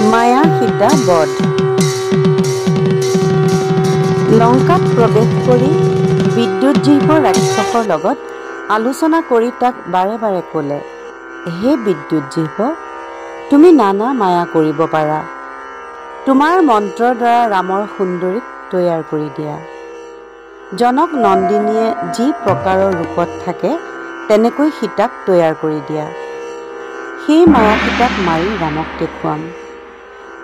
মায়া সীতা বধ। লংকাত প্ৰৱেশ কৰি বিদ্যুৎজিহ্ব ৰাক্ষসৰ লগত আলোচনা কৰি তাক বাৰে বাৰে ক'লে, হে বিদ্যুৎজিহ্ব, তুমি নানা মায়া কৰিব পাৰা। তোমাৰ মন্ত্ৰৰ দ্বাৰা ৰামৰ সুন্দৰীক তৈয়াৰ কৰি দিয়া। জনক নন্দিনীয়ে যি প্ৰকাৰৰ ৰূপত থাকে তেনেকৈ সীতাক তৈয়াৰ কৰি দিয়া। সেই মায়া সীতাক মাৰি ৰামক দেখুৱাম।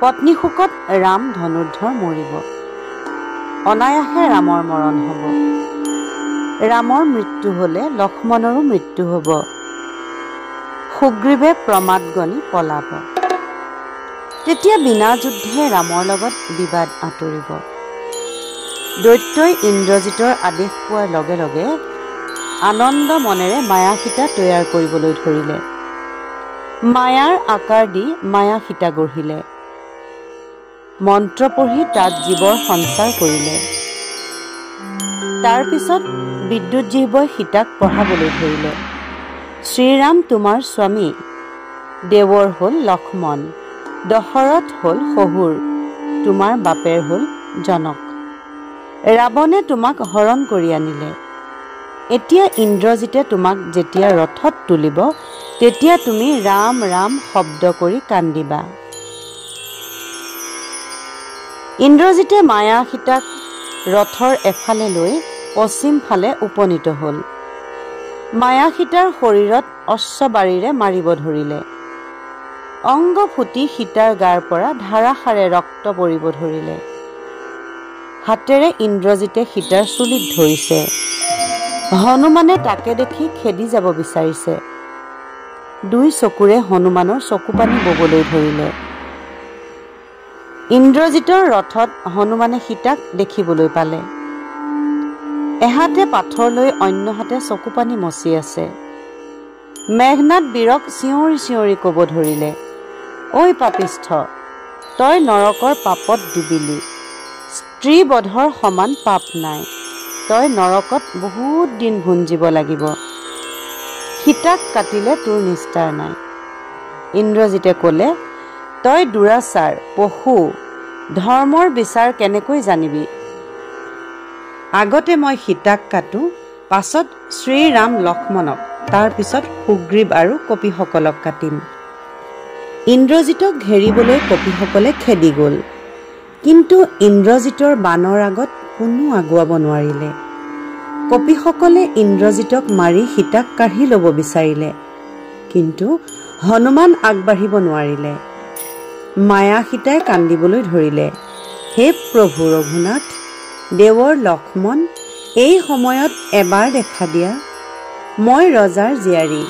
পত্নীশোকত ৰাম ধনুৰ্ধৰ মৰিব। অনায়াসে ৰামৰ মৰণ হ'ব। ৰামৰ মৃত্যু হ'লে লক্ষ্মণৰো মৃত্যু হ'ব। সুগ্ৰীৱে প্ৰমাদ গণি পলাব। তেতিয়া বিনা যুদ্ধে ৰামৰ লগত বিবাদ আঁতৰিব। দৈত্যই ইন্দ্ৰজিতৰ আদেশ পোৱাৰ লগে লগে আনন্দ মনেৰে মায়া সীতা তৈয়াৰ কৰিবলৈ ধৰিলে। মায়াৰ আকাৰ দি মায়া সীতা গঢ়িলে। মন্ত্ৰ পঢ়ি তাত জীৱৰ সঞ্চাৰ কৰিলে। তাৰ পিছত বিদ্যুৎজিহ্বই সীতাক পঢ়াবলৈ ধৰিলে, শ্ৰীৰাম তোমাৰ স্বামী, দেৱৰ হ'ল লক্ষ্মণ, দশৰথ হ'ল শহুৰ, তোমাৰ বাপেৰ হ'ল জনক। ৰাৱণে তোমাক হৰণ কৰি আনিলে। এতিয়া ইন্দ্ৰজিতে তোমাক যেতিয়া ৰথত তুলিব তেতিয়া তুমি ৰাম ৰাম শব্দ কৰি কান্দিবা। ইন্দ্ৰজিতে মায়া সীতাক ৰথৰ এফালে লৈ পশ্চিম ফালে উপনীত হ'ল। মায়া সীতাৰ শৰীৰত অশ্ববাৰীৰে মাৰিব ধৰিলে। অংগ ফুটি সীতাৰ গাৰ পৰা ধাৰাসাৰে ৰক্ত পৰিব ধৰিলে। হাতেৰে ইন্দ্ৰজিতে সীতাৰ চুলিত ধৰিছে। হনুমানে তাকে দেখি খেদি যাব বিচাৰিছে। দুই চকুৰে হনুমানৰ চকুপানী ববলৈ ধৰিলে। ইন্দ্ৰজিতৰ ৰথত হনুমানে সীতাক দেখিবলৈ পালে। এহাতে পাথৰ লৈ অন্য হাতে চকুপানী মচি আছে। মেঘনাদ বীৰক চিঞৰি চিঞৰি ক'ব ধৰিলে, ঐ পাপিষ্ঠ, তই নৰকৰ পাপত ডুবিলি। স্ত্ৰী বধৰ সমান পাপ নাই। তই নৰকত বহুত দিন ভুঞ্জিব লাগিব। সীতাক কাটিলে তোৰ নিস্তাৰ নাই। ইন্দ্ৰজিতে ক'লে, তই দুৰাচাৰ, পশু, ধৰ্মৰ বিচাৰ কেনেকৈ জানিবি? আগতে মই সীতাক কাটো, পাছত শ্ৰীৰাম লক্ষ্মণক, তাৰ পিছত সুগ্ৰীৱ আৰু কপিসকলক কাটিম। ইন্দ্ৰজিতক ঘেৰিবলৈ কপিসকলে খেদি গ'ল। কিন্তু ইন্দ্ৰজিতৰ বাণৰ আগত কোনো আগুৱাব নোৱাৰিলে। কপিসকলে ইন্দ্ৰজিতক মাৰি সীতাক কাঢ়ি ল'ব বিচাৰিলে, কিন্তু হনুমান আগবাঢ়িব নোৱাৰিলে। মায়া সীতাই কান্দিবলৈ ধৰিলে, হে প্ৰভু ৰঘুনাথ, দেৱৰ লক্ষ্মণ, এই সময়ত এবাৰ দেখা দিয়া। মই ৰজাৰ জীয়াৰী,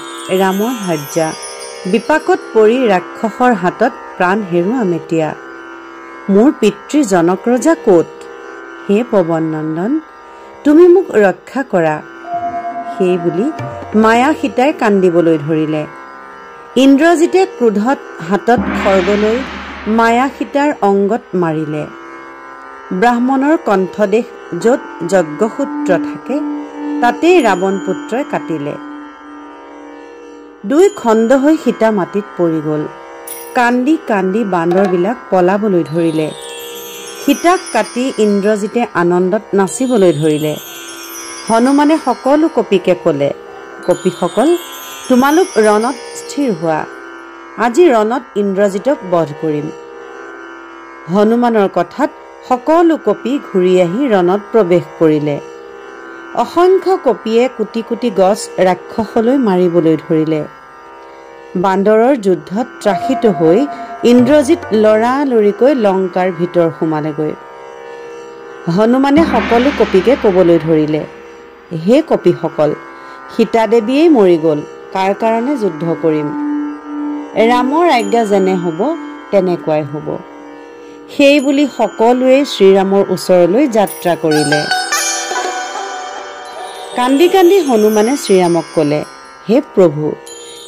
ৰামৰ ভাৰ্যা, বিপাকত পৰি ৰাক্ষসৰ হাতত প্ৰাণ হেৰুৱাম এতিয়া। মোৰ পিতৃ জনক ৰজা ক'ত? হে পৱন নন্দন, তুমি মোক ৰক্ষা কৰা। সেই বুলি মায়া সীতাই কান্দিবলৈ ধৰিলে। ইন্দ্ৰজিতে ক্ৰোধত হাতত খড়গ লৈ মায়া সীতাৰ অংগত মাৰিলে। ব্ৰাহ্মণৰ কণ্ঠদেশ য'ত যজ্ঞসূত্ৰ থাকে তাতেই ৰাৱণ পুত্ৰই কাটিলে। দুই খণ্ড হৈ সীতা মাটিত পৰি গ'ল। কান্দি কান্দি বান্দৰবিলাক পলাবলৈ ধৰিলে। সীতাক কাটি ইন্দ্ৰজিতে আনন্দত নাচিবলৈ ধৰিলে। হনুমানে সকলো কপিকে ক'লে, কপিসকল, তোমালোক ৰণত স্থিৰ হোৱা। আজি ৰণত ইন্দ্ৰজিতক বধ কৰিম। হনুমানৰ কথাত সকলো কপি ঘূৰি আহি ৰণত প্ৰৱেশ কৰিলে। অসংখ্য কপিয়ে কোটি কোটি গছ ৰাক্ষসলৈ মাৰিবলৈ ধৰিলে। বান্দৰৰ যুদ্ধত ত্ৰাসিত হৈ ইন্দ্ৰজিত লৰালৰিকৈ লংকাৰ ভিতৰ সোমালেগৈ। হনুমানে সকলো কপিকে ক'বলৈ ধৰিলে, হে কপিসকল, সীতা দেৱীয়েই মৰি গ'ল, কাৰ কাৰণে যুদ্ধ কৰিম? ৰামৰ আজ্ঞা যেনে হ'ব তেনেকুৱাই হ'ব। সেই বুলি সকলোৱে শ্ৰীৰামৰ ওচৰলৈ যাত্ৰা কৰিলে। কান্দি কান্দি হনুমানে শ্ৰীৰামক ক'লে, হে প্ৰভু,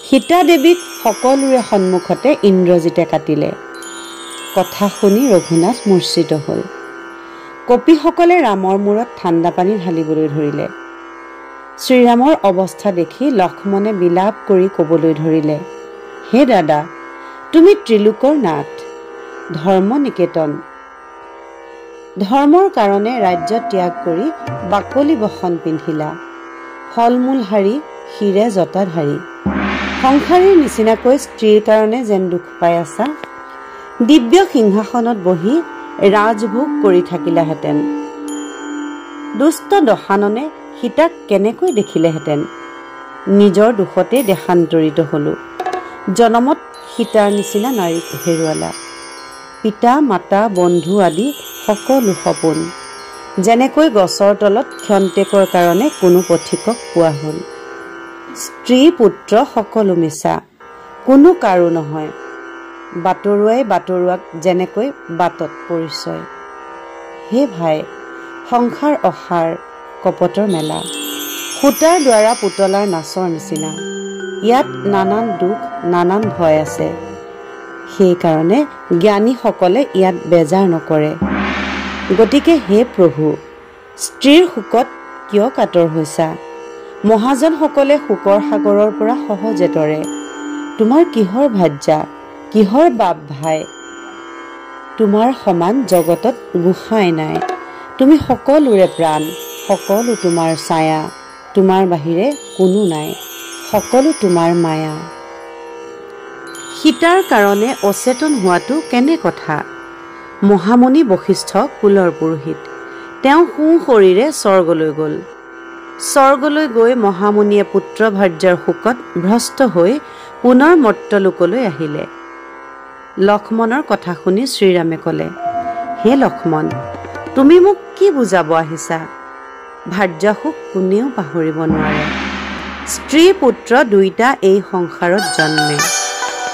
সীতা দেৱীক সকলোৰে সন্মুখতে ইন্দ্ৰজিতে কাটিলে। কথা শুনি ৰঘুনাথ মূৰ্ছিত হ'ল। কপিসকলে ৰামৰ মূৰত ঠাণ্ডা পানী ঢালিবলৈ ধৰিলে। শ্ৰীৰামৰ অৱস্থা দেখি লক্ষ্মণে বিলাপ কৰি ক'বলৈ ধৰিলে, হে দাদা, তুমি ত্ৰিলোকৰ নাথ, ধৰ্ম নিকেতন। ধৰ্মৰ কাৰণে ৰাজ্য ত্যাগ কৰি বাকলি বসন পিন্ধিলা, ফল মূল হাৰি শিৰে জটা ধাৰি। সংসাৰীৰ নিচিনাকৈ স্ত্ৰীৰ কাৰণে যেন দুখ পাই আছা। দিব্য সিংহাসনত বহি ৰাজভোগ কৰি থাকিলাহেঁতেন। দুষ্ট দশাননে সীতাক কেনেকৈ দেখিলেহেঁতেন। নিজৰ দোষতে দেশান্তৰিত হলো। জনমত সীতাৰ নিচিনা নাৰীক হেৰুৱালা। পিতা মাতা বন্ধু আদি সকলো সপোন। যেনেকৈ গছৰ তলত ক্ষন্তেকৰ কাৰণে কোনো পথিকক পোৱা হ'ল। স্ত্ৰী পুত্ৰ সকলো মিছা, কোনো কাৰো নহয়। বাটৰুৱাই বাটৰুৱাক যেনেকৈ বাটত পৰিচয়। হে ভাই, সংসাৰ অসাৰ কপটৰ মেলা, সূতাৰ দ্বাৰা পুতলাৰ নাচৰ নিচিনা। ইয়াত নানান দুখ নানান ভয় আছে। সেইকাৰণে জ্ঞানীসকলে ইয়াত বেজাৰ নকৰে। গতিকে হে প্ৰভু, স্ত্ৰীৰ শোকত কিয় কাতৰ হৈছা। মহাজনসকলে শোকৰ সাগৰৰ পৰা সহজে তৰে। তোমাৰ কিহৰ ভাজ্যা, কিহৰ বাপ ভাই। তোমাৰ সমান জগতত গোসাঁই নাই। তুমি সকলোৰে প্ৰাণ, সকলো তোমাৰ ছায়া। তোমাৰ বাহিৰে কোনো নাই, সকলো তোমাৰ মায়া। সীতাৰ কাৰণে অচেতন হোৱাটো কেনে কথা। মহামুনি বশিষ্ঠ কুলৰ পুৰোহিত। তেওঁ সোঁশৰীৰে স্বৰ্গলৈ গ'ল। স্বৰ্গলৈ গৈ মহামুনিয়ে পুত্ৰ ভাৰ্যাৰ শোকত ভ্ৰষ্ট হৈ পুনৰ মৰ্ত্যলোকলৈ আহিলে। লক্ষ্মণৰ কথা শুনি শ্ৰীৰামে ক'লে, হে লক্ষ্মণ, তুমি মোক কি বুজাব আহিছা। ভাৰ্যা সুখ কোনেও পাহৰিব নোৱাৰে। স্ত্ৰী পুত্ৰ দুইটা এই সংসাৰত জন্মে।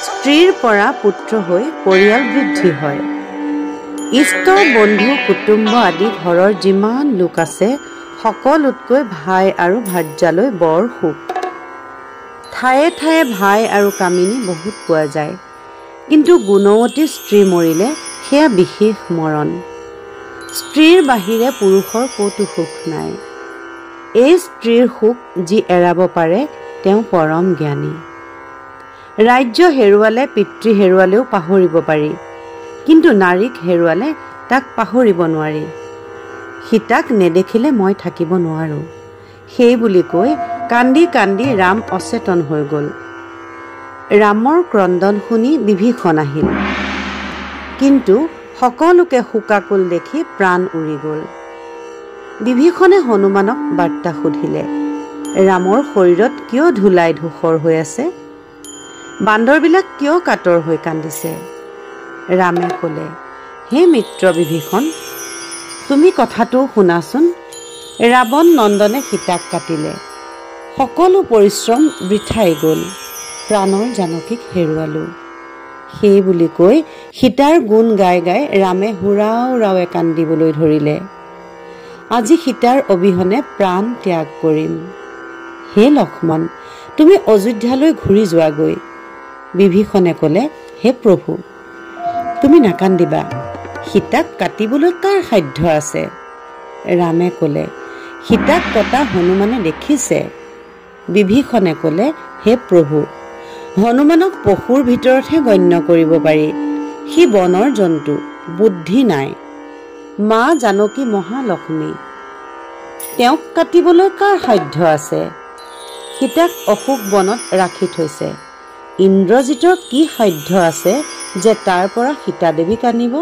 স্ত্ৰীৰ পৰা পুত্ৰ হৈ পৰিয়াল বৃদ্ধি হয়। ইষ্ট বন্ধু কুটুম্ব আদি ঘৰৰ যিমান লোক আছে সকলোতকৈ ভাই আৰু ভাৰ্যালৈ বৰ সুখ। ঠায়ে ঠায়ে ভাই আৰু কামিনী বহুত পোৱা যায়। কিন্তু গুণৱতী স্ত্ৰী মৰিলে সেয়া বিশেষ মৰণ। স্ত্ৰীৰ বাহিৰে পুৰুষৰ ক'তো সুখ নাই। এই স্ত্ৰীৰ সুখ যি এৰাব পাৰে তেওঁ পৰম জ্ঞানী। ৰাজ্য হেৰুৱালে পিতৃ হেৰুৱালেও পাহৰিব পাৰি, কিন্তু নাৰীক হেৰুৱালে তাক পাহৰিব নোৱাৰি। সীতাক নেদেখিলে মই থাকিব নোৱাৰো, সেই বুলি কৈ কান্দি কান্দি ৰাম অচেতন হৈ গ'ল। ৰামৰ ক্ৰন্দন শুনি বিভীষণ আহিল, কিন্তু সকলোকে শোকাকুল দেখি প্ৰাণ উৰি গ'ল। বিভীষণে হনুমানক বাৰ্তা সুধিলে, ৰামৰ শৰীৰত কিয় ধূলাই ধূসৰ হৈ আছে। বান্দৰবিলাক কিয় কাতৰ হৈ কান্দিছে। ৰামে ক'লে, হে মিত্ৰ বিভীষণ, তুমি কথাটো শুনাচোন। ৰাৱণ নন্দনে সীতাক কাটিলে। সকলো পৰিশ্ৰম বৃথাই গ'ল। প্ৰাণৰ জানকীক হেৰুৱালোঁ। সেই বুলি কৈ সীতাৰ গুণ গাই গাই ৰামে হুৰাও ৰাৱে কান্দিবলৈ ধৰিলে। আজি সীতাৰ অবিহনে প্ৰাণ ত্যাগ কৰিম। হে লক্ষ্মণ, তুমি অযোধ্যালৈ ঘূৰি যোৱাগৈ। বিভীষণে ক'লে, হে প্ৰভু, তুমি নাকান্দিবা। সীতাক কাটিবলৈ কাৰ সাধ্য আছে। ৰামে ক'লে, সীতাক কটা হনুমানে দেখিছে। বিভীষণে ক'লে, হে প্ৰভু, হনুমানক পশুৰ ভিতৰতহে গণ্য কৰিব পাৰি। সি বনৰ জন্তু, বুদ্ধি নাই। মা জানকী মহালক্ষ্মী, তেওঁক কাটিবলৈ কাৰ সাধ্য আছে। সীতাক অশোক বনত ৰাখি থৈছে। ইন্দ্ৰজিতৰ কি সাধ্য আছে যে তাৰ পৰা সীতা দেৱীক আনিব।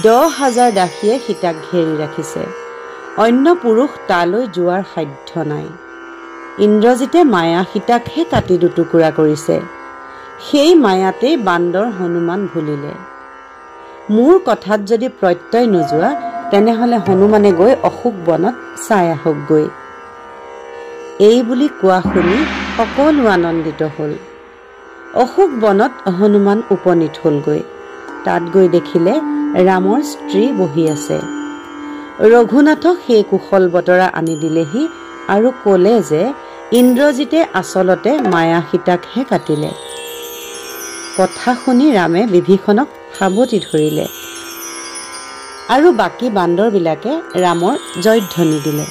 10,000 দাসীয়ে সীতাক ঘেৰি ৰাখিছে। অন্য পুৰুষ তালৈ যোৱাৰ সাধ্য নাই। ইন্দ্ৰজিতে মায়া সীতাকহে কাটি দুটুকুৰা কৰিছে। সেই মায়াতেই বান্দৰ হনুমান ভুলিলে। মোৰ কথাত যদি প্ৰত্যয় নোযোৱা তেনেহলে হনুমানে গৈ অশোক বনত চাই আহকগৈ। এই বুলি কোৱা শুনি সকলো আনন্দিত হ'ল। অশোক বনত হনুমান উপনীত হ'লগৈ। তাত গৈ দেখিলে ৰামৰ স্ত্ৰী বহি আছে। ৰঘুনাথক সেই কুশল বতৰা আনি দিলেহি আৰু ক'লে যে ইন্দ্ৰজিতে আচলতে মায়া সীতাকহে কাটিলে। কথা শুনি ৰামে বিভীষণক সাৱটি ধৰিলে আৰু বাকী বান্দৰবিলাকে ৰামৰ জয়ধ্বনি দিলে।